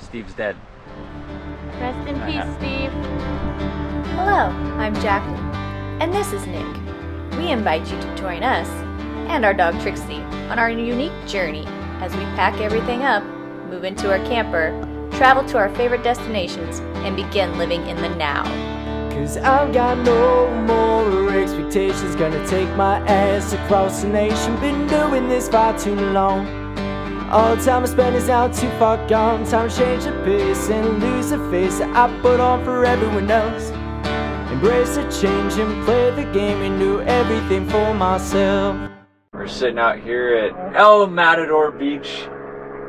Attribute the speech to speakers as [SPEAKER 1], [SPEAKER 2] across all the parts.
[SPEAKER 1] Steve's dead.
[SPEAKER 2] Rest in peace, Steve.
[SPEAKER 3] Hello, I'm Jacqueline, and this is Nick. We invite you to join us and our dog Trixie on our unique journey as we pack everything up, move into our camper, travel to our favorite destinations, and begin living in the now.
[SPEAKER 4] Cause I've got no more expectations, gonna take my ass across the nation. Been doing this far too long. All the time I spend is now too far gone. Time to change the pace and lose the face that I put on for everyone else. Embrace the change and play the game and do everything for myself.
[SPEAKER 1] We're sitting out here at Matador Beach.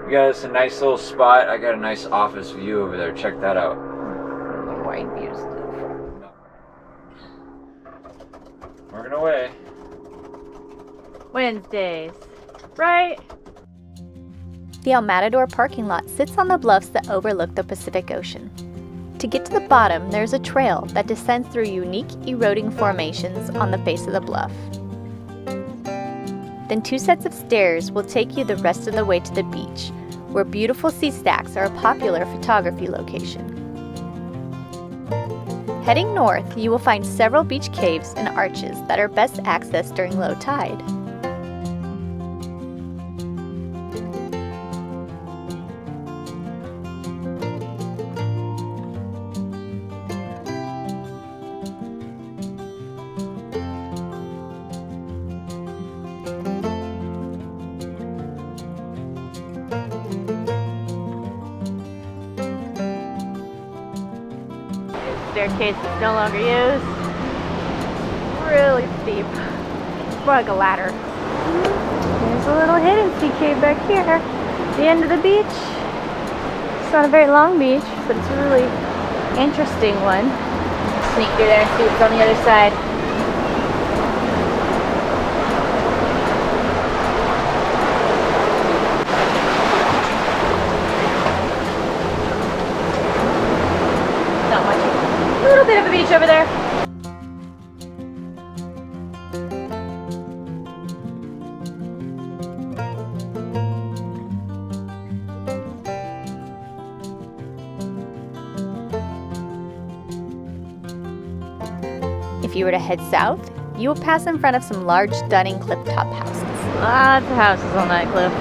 [SPEAKER 1] We got us a nice little spot. I got a nice office view over there. Check that out.
[SPEAKER 3] Wide views.
[SPEAKER 1] Working away.
[SPEAKER 2] Wednesdays, right?
[SPEAKER 3] The El Matador parking lot sits on the bluffs that overlook the Pacific Ocean. To get to the bottom, there's a trail that descends through unique eroding formations on the face of the bluff. Then 2 sets of stairs will take you the rest of the way to the beach, where beautiful sea stacks are a popular photography location. Heading north, you will find several beach caves and arches that are best accessed during low tide.
[SPEAKER 2] Staircase is no longer used. Really steep. More like a ladder. There's a little hidden sea cave back here. The end of the beach. It's not a very long beach, but it's a really interesting one. Sneak through there and see what's on the other side. Not much. A little bit of a beach over there.
[SPEAKER 3] If you were to head south, you will pass in front of some large, stunning cliff-top houses.
[SPEAKER 2] Lots of houses on that cliff.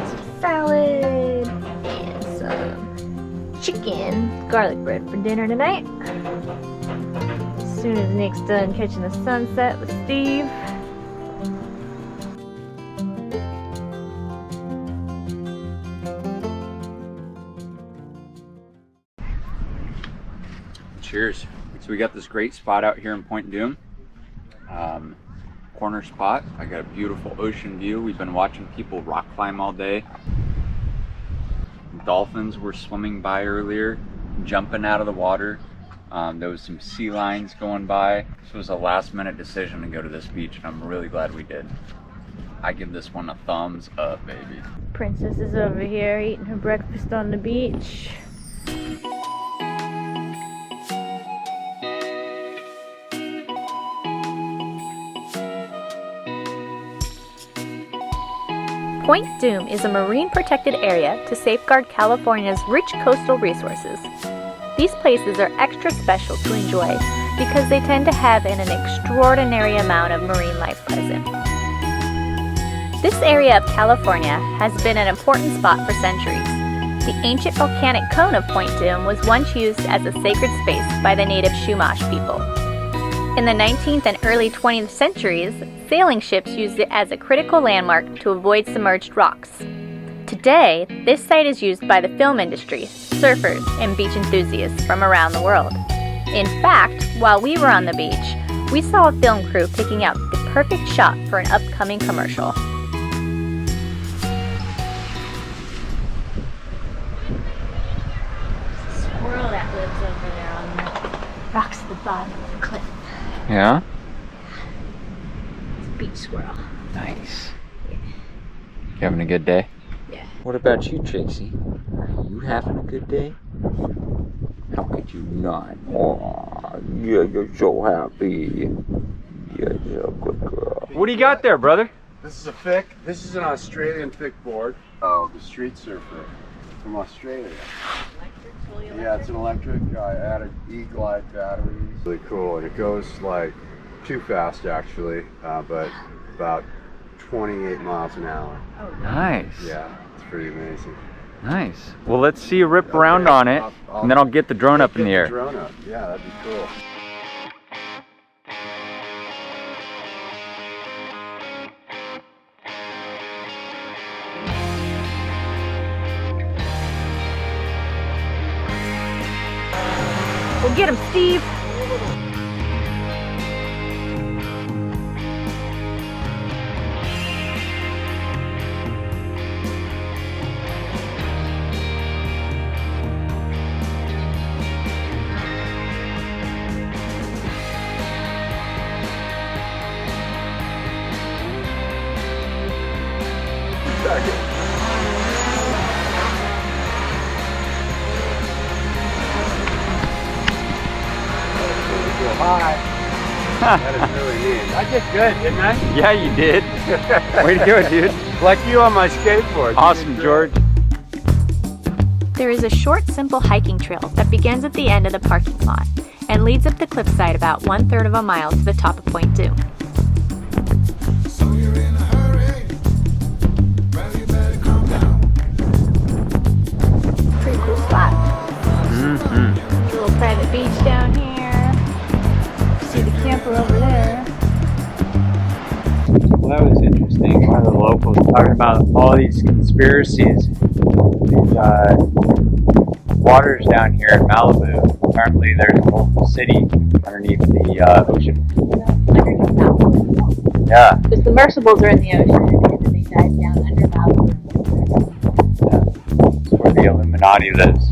[SPEAKER 2] Some salad and some chicken, garlic bread for dinner tonight. As soon as Nick's done catching the sunset with Steve.
[SPEAKER 1] Cheers. So we got this great spot out here in Point Dume. Corner spot. I got a beautiful ocean view. We've been watching people rock climb all day. Dolphins were swimming by earlier, jumping out of the water. There was some sea lions going by. This was a last minute decision to go to this beach, and I'm really glad we did. I give this one a thumbs up, baby.
[SPEAKER 2] Princess is over here eating her breakfast on the beach.
[SPEAKER 3] Point Dume is a marine protected area to safeguard California's rich coastal resources. These places are extra special to enjoy because they tend to have an extraordinary amount of marine life present. This area of California has been an important spot for centuries. The ancient volcanic cone of Point Dume was once used as a sacred space by the native Chumash people. In the 19th and early 20th centuries, sailing ships used it as a critical landmark to avoid submerged rocks. Today, this site is used by the film industry, surfers, and beach enthusiasts from around the world. In fact, while we were on the beach, we saw a film crew picking out the perfect shot for an upcoming commercial.
[SPEAKER 2] Squirrel that lives over there on the rocks at the bottom of the cliff.
[SPEAKER 1] Yeah?
[SPEAKER 2] It's a beach squirrel.
[SPEAKER 1] Nice. You having a good day?
[SPEAKER 2] Yeah.
[SPEAKER 1] What about you, Trixie? Are you having a good day? How could you not? Oh, yeah, you're so happy. Yeah, you're a good girl. What do you got there, brother?
[SPEAKER 5] This is a Fick. This is an Australian Fick board. Oh, the street surfer. from Australia. Yeah, it's an electric. I added E-Glide batteries. Really cool, and it goes like too fast actually, but about 28 miles an hour.
[SPEAKER 1] Nice.
[SPEAKER 5] Yeah, it's pretty amazing.
[SPEAKER 1] Nice. Well, let's see you rip around on it, and then I'll get the drone up in the air.
[SPEAKER 5] Drone up. Yeah, that'd be cool.
[SPEAKER 2] We'll get him, Steve.
[SPEAKER 5] Hi. That is really neat. I did good, didn't I?
[SPEAKER 1] Yeah, you did. Way to go, dude.
[SPEAKER 5] Like you on my skateboard.
[SPEAKER 1] Awesome, George.
[SPEAKER 3] There is a short, simple hiking trail that begins at the end of the parking lot and leads up the cliffside about 1/3 of a mile to the top of Point Dume.
[SPEAKER 2] Pretty cool spot.
[SPEAKER 1] Mm-hmm.
[SPEAKER 2] A little private beach down here. See the camper over there.
[SPEAKER 1] Well, that was interesting. One of the locals talking about all these conspiracies. These waters down here in Malibu. Apparently, there's a whole city underneath the ocean. Yeah.
[SPEAKER 3] The submersibles are in the ocean and then they dive down under Malibu.
[SPEAKER 1] That's where the Illuminati lives.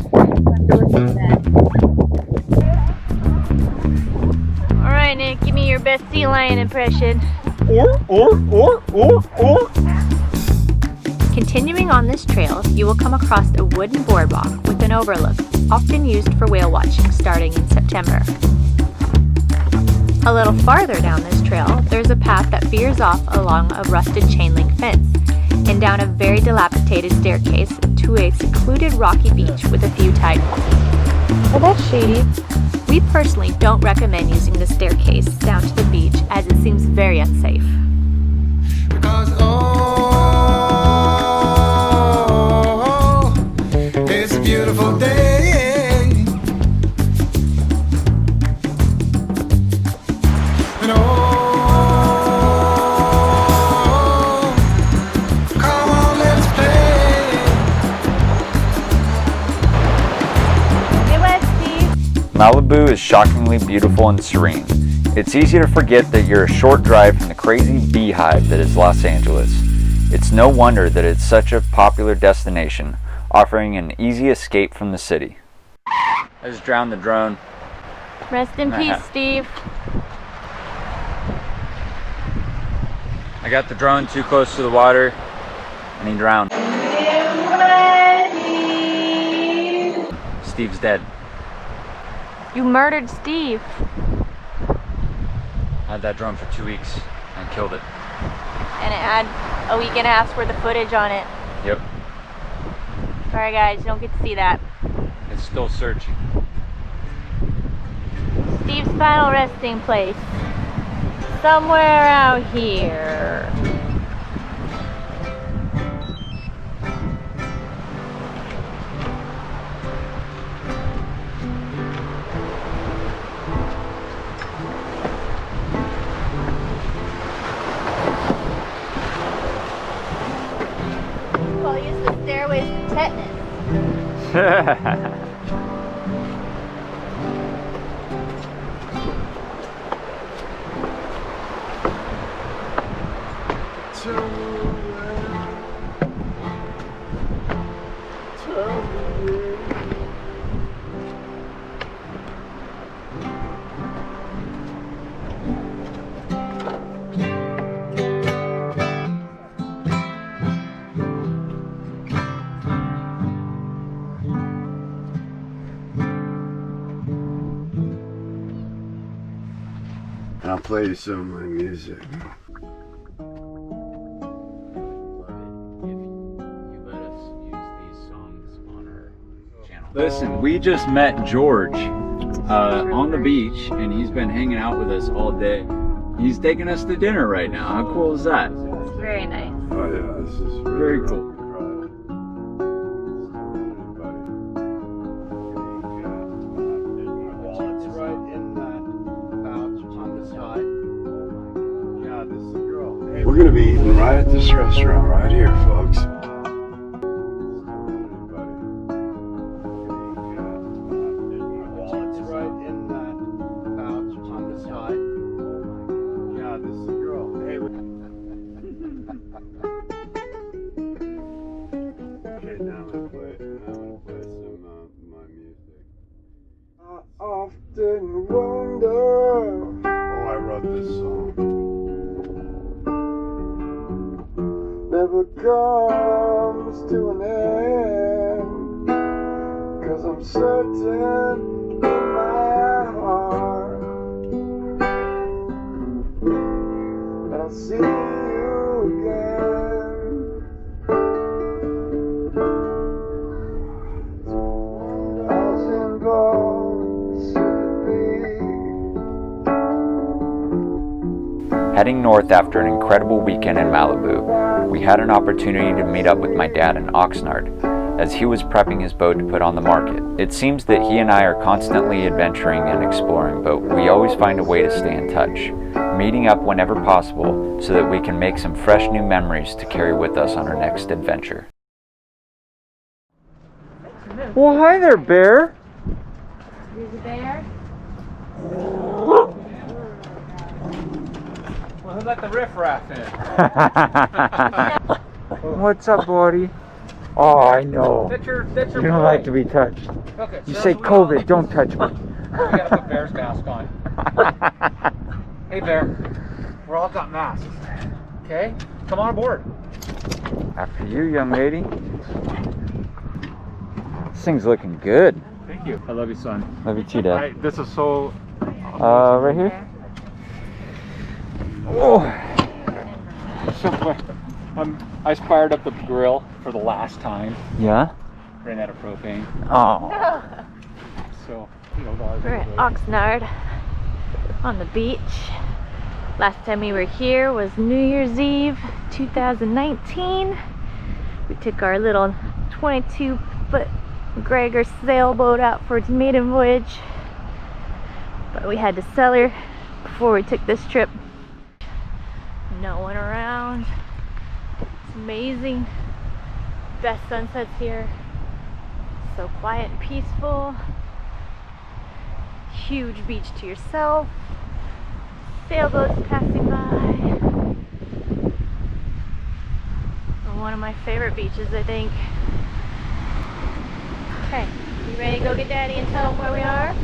[SPEAKER 2] Alright, Nick, give me your best sea lion impression.
[SPEAKER 3] Continuing on this trail, you will come across a wooden boardwalk with an overlook, often used for whale watching starting in September. A little farther down this trail, there's a path that veers off along a rusted chain link fence and down a very dilapidated staircase to a secluded rocky beach with a few tide pools.
[SPEAKER 2] Oh, that's shady.
[SPEAKER 3] We personally don't recommend using the staircase down to the beach as it seems very unsafe.
[SPEAKER 6] Because it's a beautiful day, and come on, let's play.
[SPEAKER 2] Hey, West, Steve.
[SPEAKER 1] Malibu is shockingly beautiful and serene. It's easy to forget that you're a short drive from the crazy beehive that is Los Angeles. It's no wonder that it's such a popular destination, offering an easy escape from the city. I just drowned the drone.
[SPEAKER 2] Rest in peace, Steve.
[SPEAKER 1] I got the drone too close to the water and he drowned. Steve's dead.
[SPEAKER 2] You murdered Steve.
[SPEAKER 1] I had that drone for 2 weeks and killed it.
[SPEAKER 2] And it had a week and a half's worth of footage on it.
[SPEAKER 1] Yep.
[SPEAKER 2] Sorry guys, you don't get to see that.
[SPEAKER 1] It's still searching.
[SPEAKER 2] Steve's final resting place. Somewhere out here. Well, use the stairways to tetanus.
[SPEAKER 5] And I'll play you some of my music.
[SPEAKER 1] If you let us use these songs on our Listen, we just met George on the beach, and he's been hanging out with us all day. He's taking us to dinner right now. How cool is that?
[SPEAKER 2] Very nice.
[SPEAKER 5] Oh yeah, this is
[SPEAKER 1] Very cool.
[SPEAKER 5] Wallet's right in that pouch on the side. Yeah, this is the girl. Hey, we're gonna be eating right at this restaurant right here, folks. Wallet's right in that pouch on the side. Yeah, this is the girl. Hey. Okay, now I'm gonna play some my music. I often wonder. Oh, I wrote this song. Never comes to an end. 'Cause I'm certain in my heart that I'll see you again.
[SPEAKER 1] Heading north after an incredible weekend in Malibu, we had an opportunity to meet up with my dad in Oxnard, as he was prepping his boat to put on the market. It seems that he and I are constantly adventuring and exploring, but we always find a way to stay in touch, meeting up whenever possible so that we can make some fresh new memories to carry with us on our next adventure. Well, hi there, bear.
[SPEAKER 2] Here's a bear.
[SPEAKER 7] Well, who let the riffraff in?
[SPEAKER 1] What's up, buddy? Oh, I know.
[SPEAKER 7] That's your
[SPEAKER 1] You don't like to be touched.
[SPEAKER 7] Okay,
[SPEAKER 1] You
[SPEAKER 7] so
[SPEAKER 1] say
[SPEAKER 7] we
[SPEAKER 1] COVID,
[SPEAKER 7] all-
[SPEAKER 1] don't touch me.
[SPEAKER 7] We gotta put Bear's mask on. Hey, Bear. We're all got masks. Okay? Come on aboard.
[SPEAKER 1] After you, young lady. This thing's looking good.
[SPEAKER 7] Thank you. I love you, son.
[SPEAKER 1] Love you too, Dad.
[SPEAKER 7] This is so...
[SPEAKER 1] Right here? Oh.
[SPEAKER 7] I fired up the grill for the last time.
[SPEAKER 1] Yeah?
[SPEAKER 7] Ran out of propane.
[SPEAKER 1] Oh.
[SPEAKER 7] So,
[SPEAKER 2] We're at Oxnard on the beach. Last time we were here was New Year's Eve 2019. We took our little 22-foot Gregor sailboat out for its maiden voyage, but we had to sell her before we took this trip. No one around. It's amazing. Best sunsets here. So quiet and peaceful. Huge beach to yourself. Sailboats passing by. One of my favorite beaches, I think. Okay, you ready to go get Daddy and tell him where we are?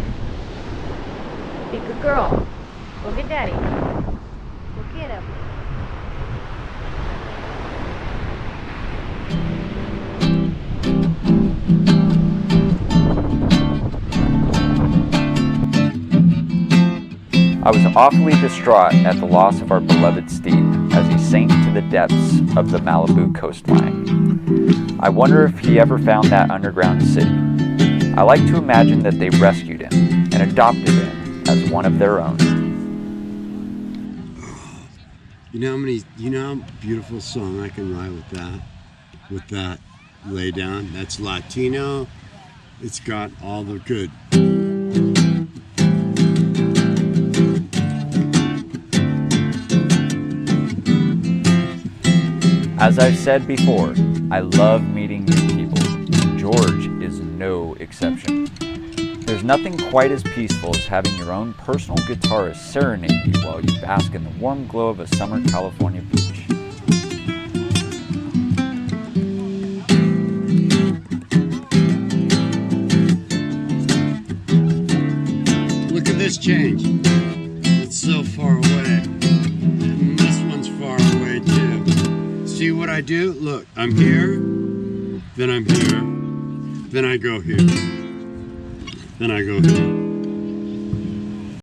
[SPEAKER 2] Be a good girl. Go get Daddy. Go get him.
[SPEAKER 1] I was awfully distraught at the loss of our beloved Steve as he sank to the depths of the Malibu coastline. I wonder if he ever found that underground city. I like to imagine that they rescued him and adopted him as one of their own.
[SPEAKER 5] You know how beautiful song I can write with that lay down. That's Latino. It's got all the good.
[SPEAKER 1] As I've said before, I love meeting new people. George is no exception. There's nothing quite as peaceful as having your own personal guitarist serenade you while you bask in the warm glow of a summer California beach.
[SPEAKER 5] Look at this change. It's so far away. And this one's far away too. See what I do? Look, I'm here, then I'm here, then I go here, then I go here.